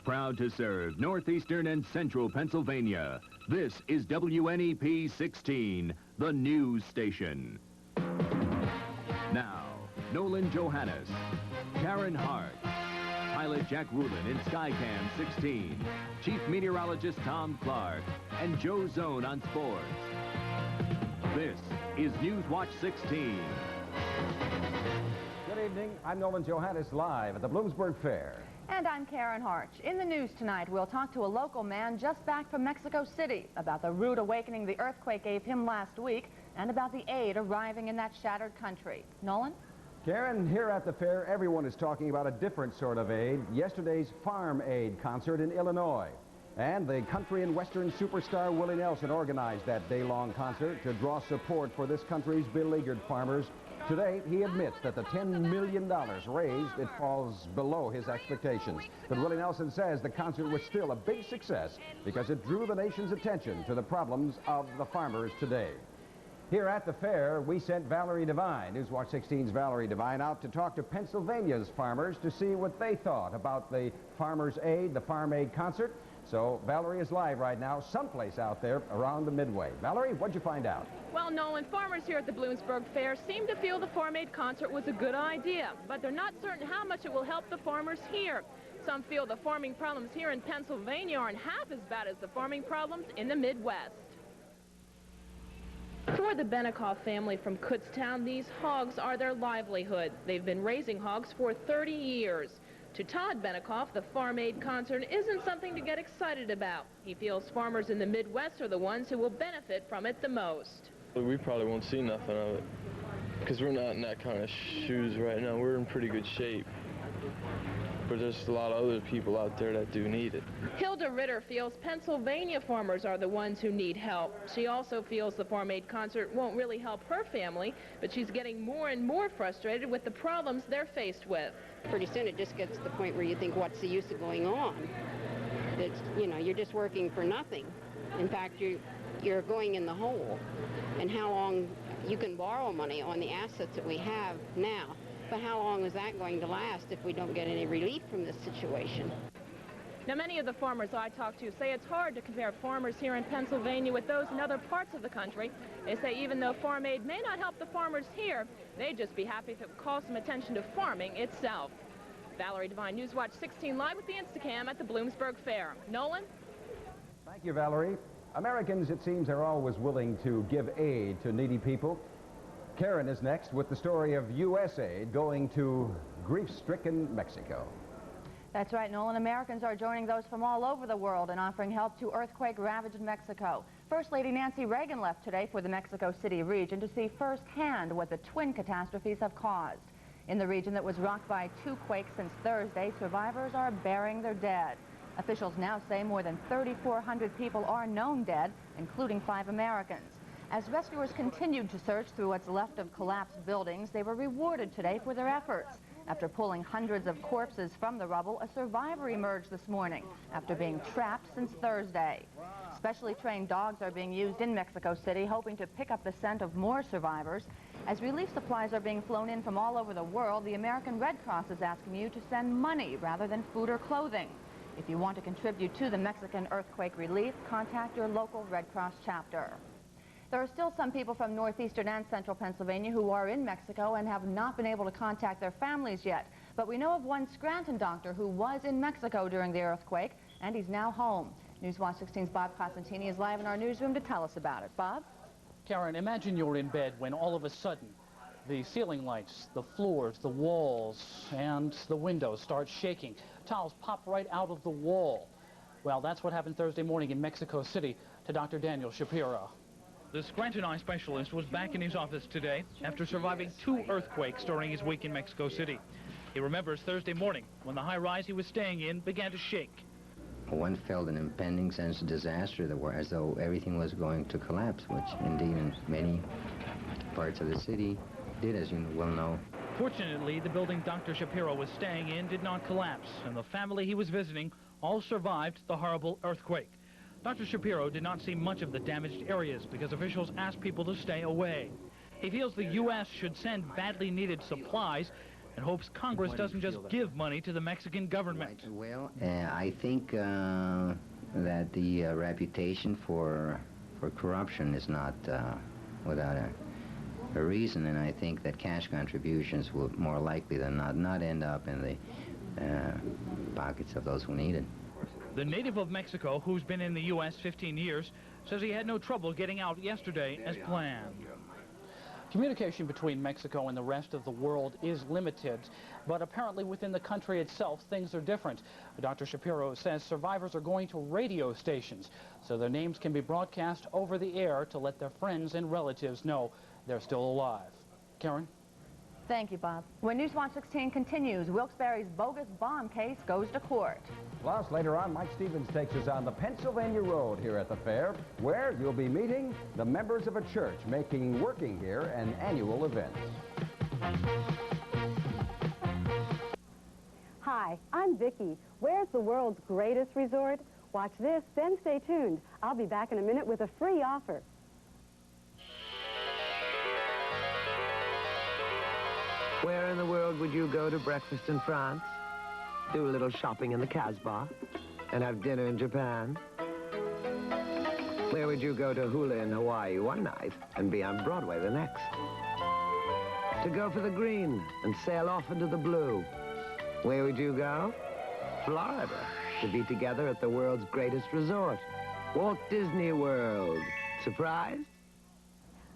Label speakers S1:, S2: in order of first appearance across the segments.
S1: Proud to serve northeastern and central Pennsylvania. This is WNEP 16, the news station. Now, Nolan Johannes, Karen Harch, pilot Jack Rulin in Skycam 16, Chief Meteorologist Tom Clark, and Joe Zone on sports. This is Newswatch 16.
S2: Good evening. I'm Nolan Johannes live at the Bloomsburg Fair.
S3: And I'm Karen Harch. In the news tonight, we'll talk to a local man just back from Mexico City about the rude awakening the earthquake gave him last week and about the aid arriving in that shattered country. Nolan?
S2: Karen, here at the fair, everyone is talking about a different sort of aid. Yesterday's Farm Aid concert in Illinois. And the country and western superstar Willie Nelson organized that day-long concert to draw support for this country's beleaguered farmers. Today, he admits that the $10 million raised, it falls below his expectations. But Willie Nelson says the concert was still a big success because it drew the nation's attention to the problems of the farmers today. Here at the fair, we sent Valerie Devine, Newswatch 16's Valerie Devine, out to talk to Pennsylvania's farmers to see what they thought about the Farmers' Aid, the Farm Aid concert. So Valerie is live right now, someplace out there around the Midway. Valerie, what'd you find out?
S4: Well, Nolan, farmers here at the Bloomsburg Fair seem to feel the Farm Aid concert was a good idea, but they're not certain how much it will help the farmers here. Some feel the farming problems here in Pennsylvania aren't half as bad as the farming problems in the Midwest. For the Benikoff family from Kutztown, these hogs are their livelihood. They've been raising hogs for 30 years. To Todd Benikoff, the Farm Aid concert isn't something to get excited about. He feels farmers in the Midwest are the ones who will benefit from it the most.
S5: We probably won't see nothing of it because we're not in that kind of shoes right now. We're in pretty good shape. But there's a lot of other people out there that do need it.
S4: Hilda Ritter feels Pennsylvania farmers are the ones who need help. She also feels the Farm Aid concert won't really help her family, but she's getting more and more frustrated with the problems they're faced with.
S6: Pretty soon it just gets to the point where you think, what's the use of going on? It's, you know, you're just working for nothing. In fact, you're going in the hole. And how long you can borrow money on the assets that we have now. But how long is that going to last if we don't get any relief from this situation?
S4: Now, many of the farmers I talk to say it's hard to compare farmers here in Pennsylvania with those in other parts of the country. They say even though Farm Aid may not help the farmers here, they'd just be happy if it calls some attention to farming itself. Valerie Devine, Newswatch 16 live with the Instacam at the Bloomsburg Fair. Nolan?
S2: Thank you, Valerie. Americans, it seems, are always willing to give aid to needy people. Karen is next with the story of U.S. aid going to grief-stricken Mexico.
S3: That's right, Nolan. Americans are joining those from all over the world in offering help to earthquake-ravaged Mexico. First Lady Nancy Reagan left today for the Mexico City region to see firsthand what the twin catastrophes have caused. In the region that was rocked by 2 quakes since Thursday, survivors are burying their dead. Officials now say more than 3,400 people are known dead, including 5 Americans. As rescuers continued to search through what's left of collapsed buildings, they were rewarded today for their efforts. After pulling hundreds of corpses from the rubble, a survivor emerged this morning after being trapped since Thursday. Specially trained dogs are being used in Mexico City, hoping to pick up the scent of more survivors. As relief supplies are being flown in from all over the world, the American Red Cross is asking you to send money rather than food or clothing. If you want to contribute to the Mexican earthquake relief, contact your local Red Cross chapter. There are still some people from northeastern and central Pennsylvania who are in Mexico and have not been able to contact their families yet. But we know of one Scranton doctor who was in Mexico during the earthquake, and he's now home. Newswatch 16's Bob Costantini is live in our newsroom to tell us about it. Bob?
S7: Karen, imagine you're in bed when all of a sudden the ceiling lights, the floors, the walls, and the windows start shaking. Tiles pop right out of the wall. Well, that's what happened Thursday morning in Mexico City to Dr. Daniel Shapiro.
S8: The Scranton eye specialist was back in his office today after surviving 2 earthquakes during his week in Mexico City. He remembers Thursday morning when the high-rise he was staying in began to shake.
S9: One felt an impending sense of disaster, as though everything was going to collapse, which indeed in many parts of the city did, as you well know.
S8: Fortunately, the building Dr. Shapiro was staying in did not collapse, and the family he was visiting all survived the horrible earthquake. Dr. Shapiro did not see much of the damaged areas because officials asked people to stay away. He feels the U.S. should send badly needed supplies and hopes Congress doesn't just give money to the Mexican government.
S9: Right. Well, I think that the reputation for corruption is not without a reason, and I think that cash contributions will more likely than not end up in the pockets of those who need it.
S8: The native of Mexico, who's been in the U.S. 15 years, says he had no trouble getting out yesterday as planned.
S7: Communication between Mexico and the rest of the world is limited, but apparently within the country itself, things are different. Dr. Shapiro says survivors are going to radio stations so their names can be broadcast over the air to let their friends and relatives know they're still alive. Karen?
S3: Thank you, Bob. When Newswatch 16 continues, Wilkes-Barre's bogus bomb case goes to court.
S2: Plus, later on, Mike Stevens takes us on the Pennsylvania Road here at the fair, where you'll be meeting the members of a church making working here an annual event.
S10: Hi, I'm Vicki. Where's the world's greatest resort? Watch this, then stay tuned. I'll be back in a minute with a free offer.
S11: Where in the world would you go to breakfast in France? Do a little shopping in the Casbah? And have dinner in Japan? Where would you go to hula in Hawaii one night and be on Broadway the next? To go for the green and sail off into the blue? Where would you go? Florida, to be together at the world's greatest resort, Walt Disney World. Surprised?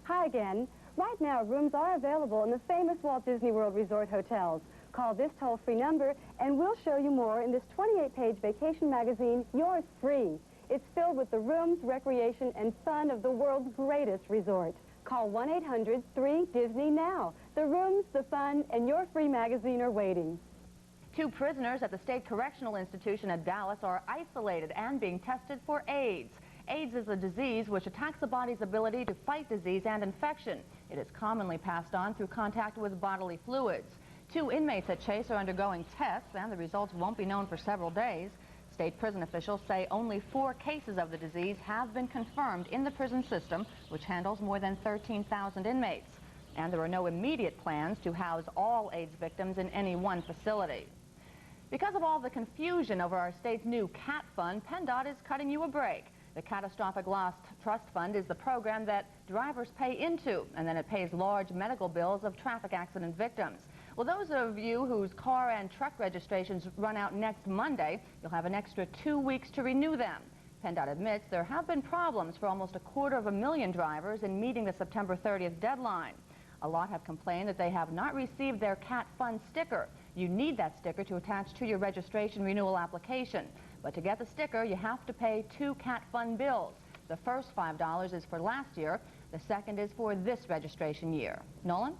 S10: Hi again. Right now, rooms are available in the famous Walt Disney World Resort hotels. Call this toll-free number, and we'll show you more in this 28-page vacation magazine, yours free. It's filled with the rooms, recreation, and fun of the world's greatest resort. Call 1-800-3-DISNEY now. The rooms, the fun, and your free magazine are waiting.
S3: 2 prisoners at the State Correctional Institution at Dallas are isolated and being tested for AIDS. AIDS is a disease which attacks the body's ability to fight disease and infection. It is commonly passed on through contact with bodily fluids. 2 inmates at Chase are undergoing tests, and the results won't be known for several days. State prison officials say only 4 cases of the disease have been confirmed in the prison system, which handles more than 13,000 inmates. And there are no immediate plans to house all AIDS victims in any one facility. Because of all the confusion over our state's new CAT fund, PennDOT is cutting you a break. The Catastrophic Loss Trust Fund is the program that drivers pay into, and then it pays large medical bills of traffic accident victims. Well, those of you whose car and truck registrations run out next Monday, you'll have an extra 2 weeks to renew them. PennDOT admits there have been problems for almost 250,000 drivers in meeting the September 30th deadline. A lot have complained that they have not received their CAT fund sticker. You need that sticker to attach to your registration renewal application. But to get the sticker, you have to pay 2 CAT fund bills. The first $5 is for last year. The second is for this registration year. Nolan?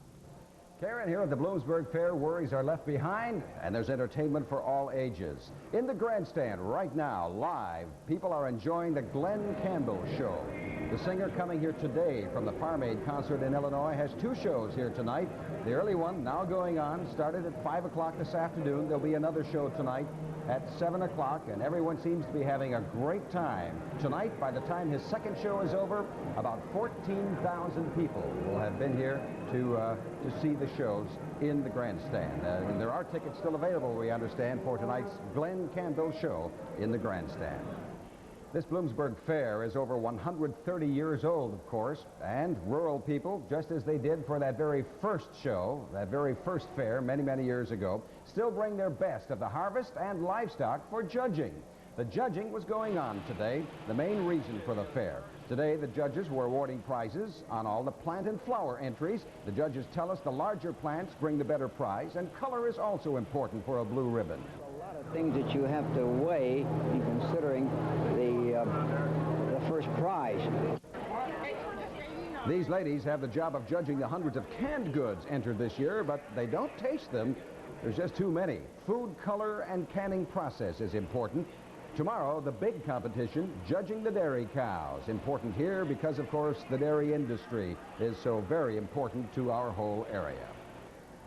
S2: Karen, here at the Bloomsburg Fair, worries are left behind, and there's entertainment for all ages. In the grandstand right now, live, people are enjoying the Glenn Campbell Show. The singer coming here today from the Farm Aid concert in Illinois has 2 shows here tonight. The early one now going on, started at 5 o'clock this afternoon. There'll be another show tonight at 7 o'clock, and everyone seems to be having a great time. Tonight, by the time his second show is over, about 14,000 people will have been here to see the shows in the grandstand. And there are tickets still available, we understand, for tonight's Glenn Campbell Show in the grandstand. This Bloomsburg Fair is over 130 years old, of course, and rural people, just as they did for that very first show, that very first fair many, many years ago, still bring their best of the harvest and livestock for judging. The judging was going on today, the main reason for the fair. Today, the judges were awarding prizes on all the plant and flower entries. The judges tell us the larger plants bring the better prize, and color is also important for a blue ribbon.
S12: Things that you have to weigh in considering the first prize.
S2: These ladies have the job of judging the hundreds of canned goods entered this year, but they don't taste them. There's just too many. Food, color, and canning process is important. Tomorrow, the big competition, judging the dairy cows. Important here because, of course, the dairy industry is so very important to our whole area.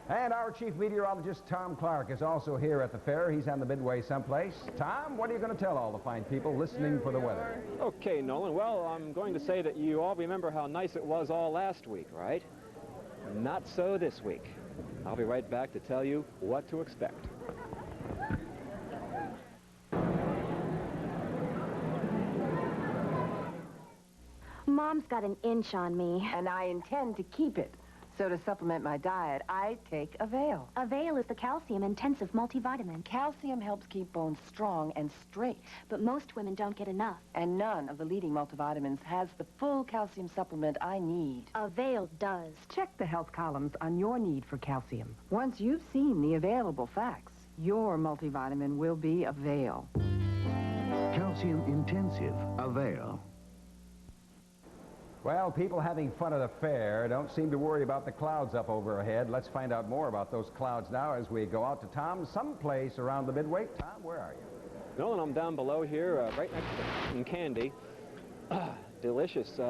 S2: And our chief meteorologist, Tom Clark, is also here at the fair. He's on the Midway someplace. Tom, what are you going to tell all the fine people listening for the weather?
S13: Okay, Nolan. Well, I'm going to say that you all remember how nice it was all last week, right? Not so this week. I'll be right back to tell you what to expect.
S14: Mom's got an inch on me. And I intend to keep it. So to supplement my diet, I take Avail.
S10: Avail is the calcium-intensive multivitamin.
S14: Calcium helps keep bones strong and straight.
S10: But most women don't get enough.
S14: And none of the leading multivitamins has the full calcium supplement I need.
S10: Avail does.
S14: Check the health columns on your need for calcium. Once you've seen the available facts, your multivitamin will be Avail.
S15: Calcium-intensive Avail.
S2: Well, people having fun at a fair don't seem to worry about the clouds up overhead. Let's find out more about those clouds now as we go out to Tom, someplace around the midway. Tom, where are you?
S13: Nolan, I'm down below here, right next to some candy. Delicious.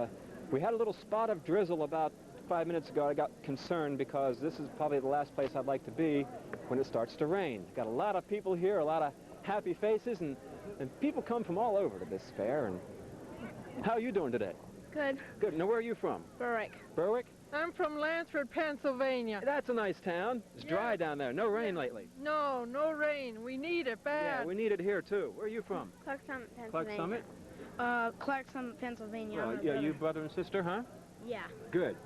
S13: We had a little spot of drizzle about 5 minutes ago. I got concerned because this is probably the last place I'd like to be when it starts to rain. Got a lot of people here, a lot of happy faces, and people come from all over to this fair. And how are you doing today?
S16: Good.
S13: Good. Now, where are you from?
S16: Berwick.
S13: Berwick?
S16: I'm from Lansford, Pennsylvania.
S13: That's a nice town. It's dry down there. No rain lately.
S16: No, no rain. We need it bad.
S13: Yeah, we need it here, too. Where are you from?
S17: Clark Summit, Pennsylvania.
S13: Clark Summit?
S17: Clark Summit, Pennsylvania.
S13: Well, yeah, you brother and sister, huh?
S17: Yeah.
S13: Good.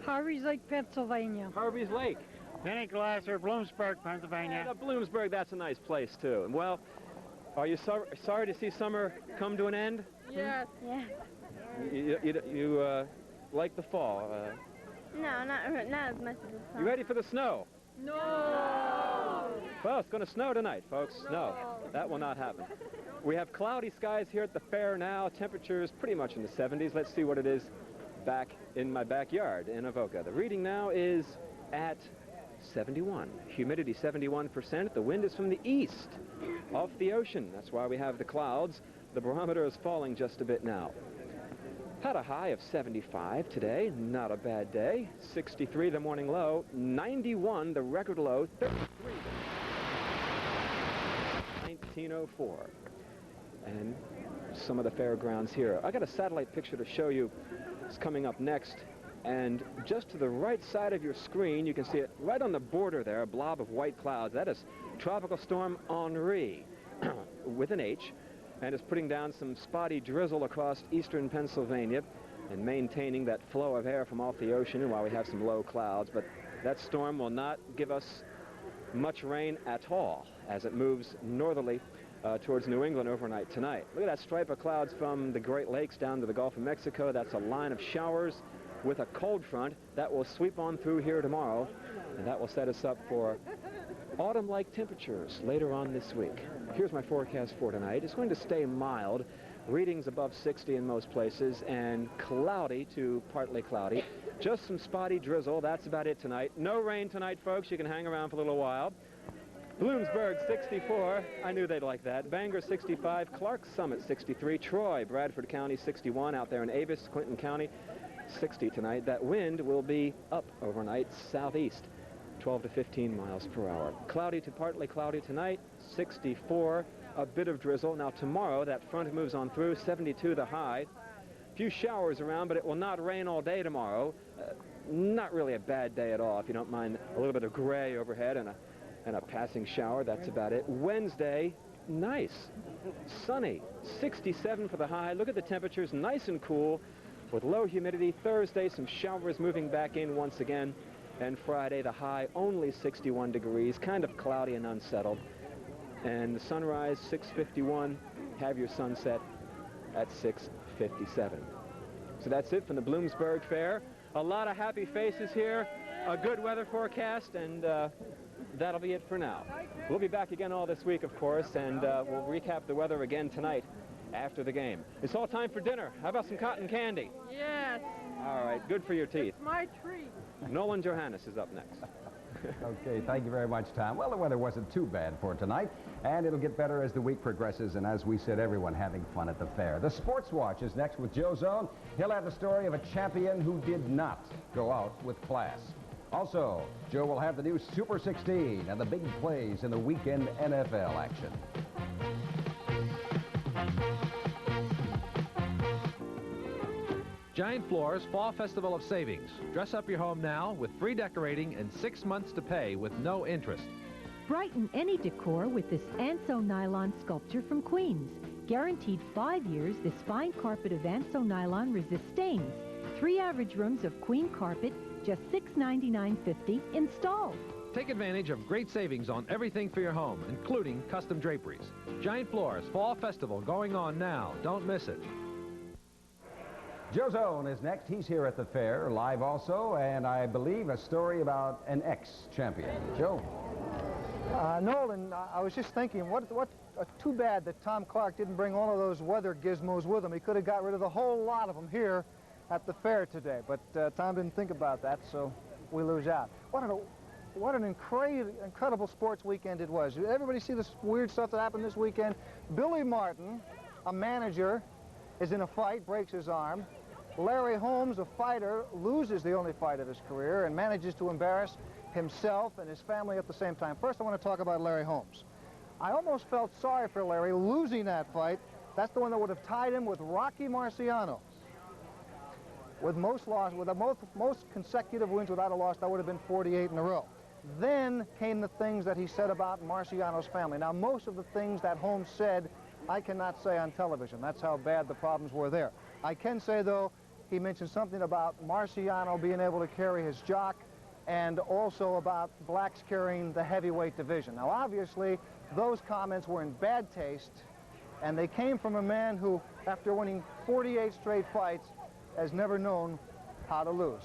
S16: Harvey's Lake, Pennsylvania.
S13: Harvey's Lake.
S18: Penny Glasser, Bloomsburg, Pennsylvania.
S13: Yeah, Bloomsburg, that's a nice place, too. Well, are you sorry to see summer come to an end?
S16: Yes.
S17: Yeah.
S13: You like the fall?
S17: No, not as much as the sun.
S13: You ready for the snow?
S16: No!
S13: Well, it's going to snow tonight, folks. No, that will not happen. We have cloudy skies here at the fair now. Temperatures pretty much in the 70s. Let's see what it is back in my backyard in Avoca. The reading now is at 71. Humidity 71%. The wind is from the east, off the ocean. That's why we have the clouds. The barometer is falling just a bit now. Had a high of 75 today, not a bad day. 63 the morning low, 91 the record low, 33 1904. And some of the fairgrounds here. I got a satellite picture to show you. It's coming up next. And just to the right side of your screen, you can see it right on the border there, a blob of white clouds. That is Tropical Storm Henri, with an H. And is putting down some spotty drizzle across eastern Pennsylvania and maintaining that flow of air from off the ocean while we have some low clouds. But that storm will not give us much rain at all as it moves northerly towards New England overnight tonight. Look at that stripe of clouds from the Great Lakes down to the Gulf of Mexico. That's a line of showers with a cold front that will sweep on through here tomorrow, and that will set us up for autumn-like temperatures later on this week. Here's my forecast for tonight. It's going to stay mild, readings above 60 in most places, and cloudy to partly cloudy. Just some spotty drizzle. That's about it tonight. No rain tonight, folks. You can hang around for a little while. Bloomsburg 64. I knew they'd like that. Bangor 65. Clark Summit 63. Troy, Bradford County 61. Out there in Avis, Clinton County 60 tonight. That wind will be up overnight, southeast. 12 to 15 miles per hour. Cloudy to partly cloudy tonight, 64, a bit of drizzle. Now tomorrow, that front moves on through, 72 the high. A few showers around, but it will not rain all day tomorrow. Not really a bad day at all, if you don't mind a little bit of gray overhead and a passing shower. That's about it. Wednesday, nice, sunny, 67 for the high. Look at the temperatures, nice and cool with low humidity. Thursday, some showers moving back in once again. And Friday, the high only 61 degrees, kind of cloudy and unsettled. And the sunrise, 6:51. Have your sunset at 6:57. So that's it from the Bloomsburg Fair. A lot of happy faces here, a good weather forecast, and that'll be it for now. We'll be back again all this week, of course, and we'll recap the weather again tonight after the game. It's all time for dinner. How about some cotton candy?
S16: Yes.
S13: All right, good for your teeth.
S16: It's my treat.
S13: Nolan Johannes is up next.
S2: Okay, thank you very much, Tom. Well, the weather wasn't too bad for tonight, and it'll get better as the week progresses, and as we said, everyone having fun at the fair. The Sports Watch is next with Joe Zone. He'll have the story of a champion who did not go out with class. Also, Joe will have the new Super 16 and the big plays in the weekend NFL action.
S15: Giant Floors Fall Festival of Savings. Dress up your home now with free decorating and 6 months to pay with no interest.
S19: Brighten any decor with this Anso nylon sculpture from Queens. Guaranteed 5 years, this fine carpet of Anso nylon resists stains. 3 average rooms of queen carpet, just $699.50 installed.
S15: Take advantage of great savings on everything for your home, including custom draperies. Giant Floors Fall Festival going on now. Don't miss it.
S2: Joe Zone is next. He's here at the fair, live also, and I believe a story about an ex-champion. Joe?
S20: Nolan, I was just thinking, too bad that Tom Clark didn't bring all of those weather gizmos with him. He could have got rid of the whole lot of them here at the fair today, but Tom didn't think about that, so we lose out. What an incredible sports weekend it was. Did everybody see this weird stuff that happened this weekend? Billy Martin, a manager, is in a fight, breaks his arm. Larry Holmes, a fighter, loses the only fight of his career and manages to embarrass himself and his family at the same time. First, I want to talk about Larry Holmes. I almost felt sorry for Larry losing that fight. That's the one that would have tied him with Rocky Marciano. With the most consecutive wins without a loss, that would have been 48 in a row. Then came the things that he said about Marciano's family. Now, most of the things that Holmes said, I cannot say on television. That's how bad the problems were there. I can say, though, he mentioned something about Marciano being able to carry his jock and also about blacks carrying the heavyweight division. Now, obviously, those comments were in bad taste, and they came from a man who, after winning 48 straight fights, has never known how to lose.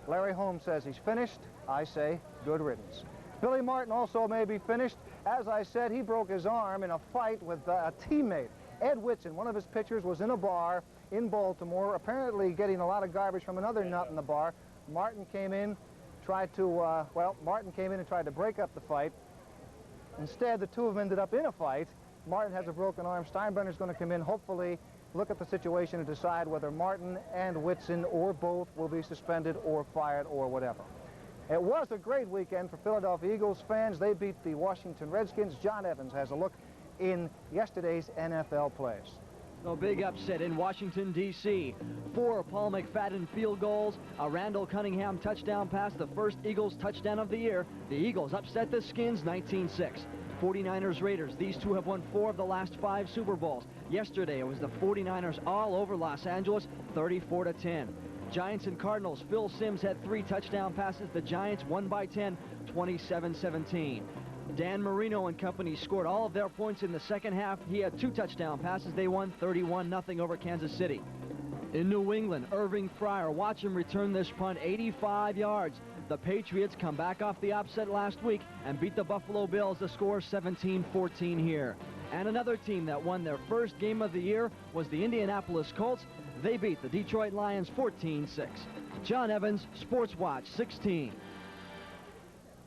S20: Larry Holmes says he's finished. I say good riddance. Billy Martin also may be finished. As I said, he broke his arm in a fight with a teammate. Ed Whitson, one of his pitchers, was in a bar in Baltimore, apparently getting a lot of garbage from another nut in the bar. Martin came in, tried to break up the fight. Instead, the two of them ended up in a fight. Martin has a broken arm. Steinbrenner's going to come in, hopefully look at the situation and decide whether Martin and Whitson or both will be suspended or fired or whatever. It was a great weekend for Philadelphia Eagles fans. They beat the Washington Redskins. John Evans has a look in yesterday's NFL plays.
S21: No big upset in Washington, D.C. 4 Paul McFadden field goals, a Randall Cunningham touchdown pass, the first Eagles touchdown of the year. The Eagles upset the Skins 19-6. 49ers Raiders, these two have won 4 of the last 5 Super Bowls. Yesterday it was the 49ers all over Los Angeles, 34-10. Giants and Cardinals, Phil Simms had 3 touchdown passes. The Giants won by 10, 27-17. Dan Marino and company scored all of their points in the second half. He had 2 touchdown passes. They won 31-0 over Kansas City. In New England, Irving Fryer, watch him return this punt 85 yards. The Patriots come back off the upset last week and beat the Buffalo Bills to score 17-14 here. And another team that won their first game of the year was the Indianapolis Colts. They beat the Detroit Lions 14-6. John Evans, Sports Watch 16.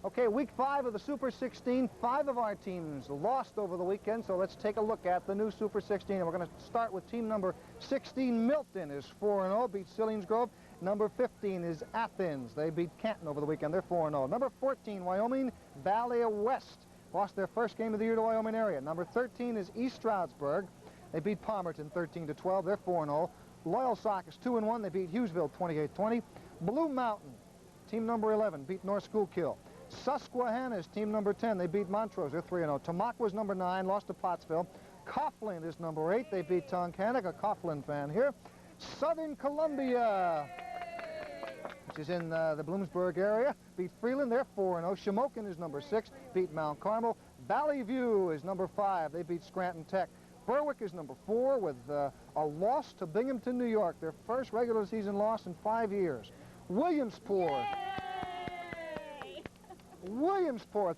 S20: Okay, week 5 of the Super 16. 5 of our teams lost over the weekend, so let's take a look at the new Super 16. And we're going to start with team number 16. Milton is 4-0, beat Sillingsgrove. Number 15 is Athens. They beat Canton over the weekend. They're 4-0. Number 14, Wyoming Valley West. Lost their first game of the year to Wyoming area. Number 13 is East Stroudsburg. They beat Palmerton 13-12. They're 4-0. Loyal Sock is 2-1. They beat Hughesville 28-20. Blue Mountain, team number 11, beat North Schuylkill. Susquehanna is team number 10. They beat Montrose. They're 3-0. Tamaqua is number 9, lost to Pottsville. Coughlin is number 8. They beat Tonkanek, a Coughlin fan here. Southern Columbia, which is in the Bloomsburg area, beat Freeland. They're 4-0. Shamokin is number 6, beat Mount Carmel. Valley View is number 5. They beat Scranton Tech. Berwick is number 4 with a loss to Binghamton, New York, their first regular season loss in 5 years. Williamsport,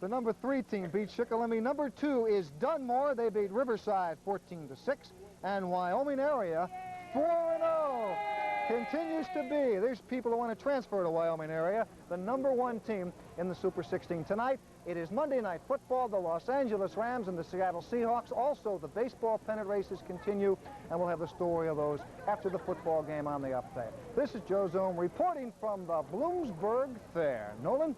S20: the number 3 team, beat Shikellamy. Number 2 is Dunmore. They beat Riverside 14-6. And Wyoming area, 4-0. Continues to be, there's people who want to transfer to Wyoming area, the number 1 team in the Super 16. Tonight, it is Monday Night Football, the Los Angeles Rams and the Seattle Seahawks. Also, the baseball pennant races continue, and we'll have the story of those after the football game on the update. This is Joe Zone reporting from the Bloomsburg Fair. Nolan?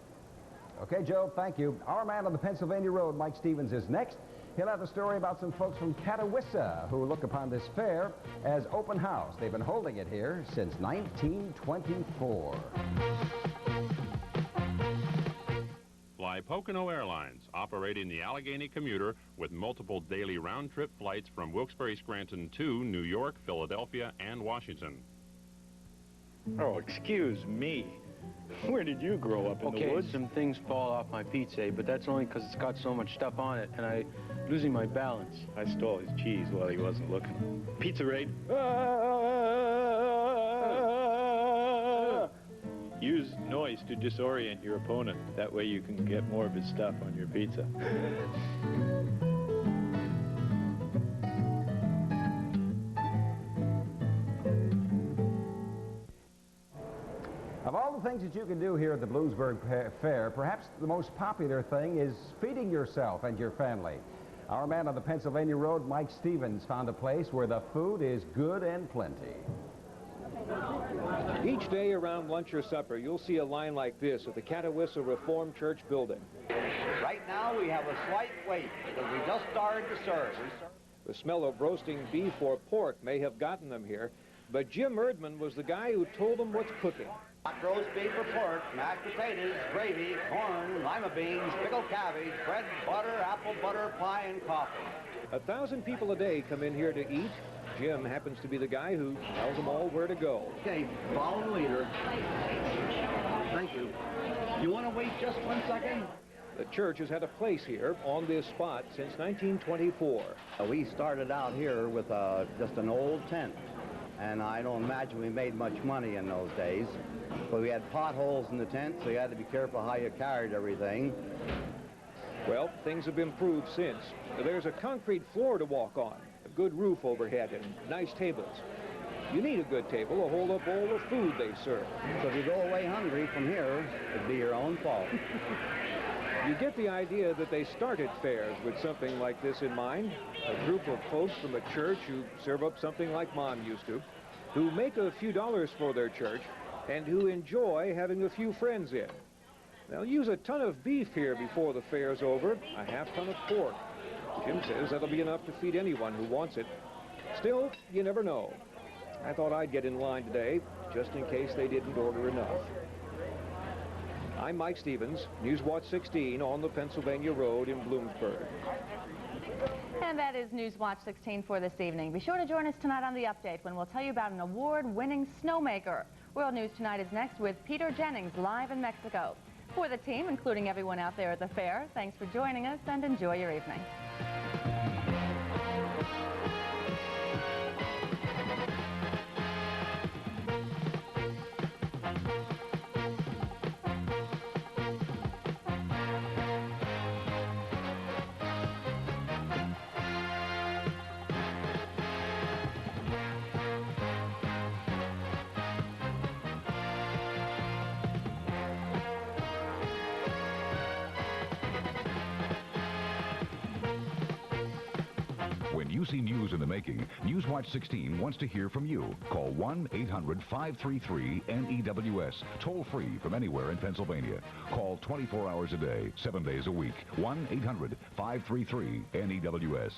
S2: Okay, Joe, thank you. Our man on the Pennsylvania Road, Mike Stevens, is next. He'll have a story about some folks from Catawissa who look upon this fair as open house. They've been holding it here since 1924.
S1: Fly Pocono Airlines, operating the Allegheny commuter with multiple daily round-trip flights from Wilkes-Barre-Scranton to New York, Philadelphia, and Washington.
S22: Oh, excuse me. Where did you grow up, in the woods?
S5: Okay, some things fall off my pizza, but that's only because it's got so much stuff on it, and I'm losing my balance.
S22: I stole his cheese while he wasn't looking. Pizza raid. Use noise to disorient your opponent. That way you can get more of his stuff on your pizza.
S2: Of all the things that you can do here at the Bloomsburg Fair, perhaps the most popular thing is feeding yourself and your family. Our man on the Pennsylvania Road, Mike Stevens, found a place where the food is good and plenty.
S13: Each day around lunch or supper, you'll see a line like this at the Catawissa Reformed Church building.
S23: Right now we have a slight wait because we just started to serve.
S13: The smell of roasting beef or pork may have gotten them here, but Jim Erdman was the guy who told them what's cooking.
S23: Hot roast beef or pork, mashed potatoes, gravy, corn, lima beans, pickled cabbage, bread, butter, apple butter, pie, and coffee.
S13: 1,000 people a day come in here to eat. Jim happens to be the guy who tells them all where to go.
S23: Okay, follow the leader. Thank you. You want to wait just 1 second?
S13: The church has had a place here on this spot since 1924.
S23: We started out here with just an old tent, and I don't imagine we made much money in those days. But we had potholes in the tent, so you had to be careful how you carried everything.
S13: Well, things have improved since. There's a concrete floor to walk on, a good roof overhead, and nice tables. You need a good table to hold up all the food they serve.
S23: So if you go away hungry from here, it'd be your own fault.
S13: You get the idea that they started fairs with something like this in mind. A group of folks from a church who serve up something like Mom used to, who make a few dollars for their church, and who enjoy having a few friends in. They'll use a ton of beef here before the fair's over, a half-ton of pork. Jim says that'll be enough to feed anyone who wants it. Still, you never know. I thought I'd get in line today, just in case they didn't order enough. I'm Mike Stevens, Newswatch 16 on the Pennsylvania Road in Bloomsburg.
S3: And that is Newswatch 16 for this evening. Be sure to join us tonight on The Update when we'll tell you about an award-winning snowmaker. World News Tonight is next with Peter Jennings live in Mexico. For the team, including everyone out there at the fair, thanks for joining us and enjoy your evening.
S24: When you see news in the making, Newswatch 16 wants to hear from you. Call 1-800-533-NEWS, toll free from anywhere in Pennsylvania. Call 24 hours a day, 7 days a week. 1-800-533-NEWS.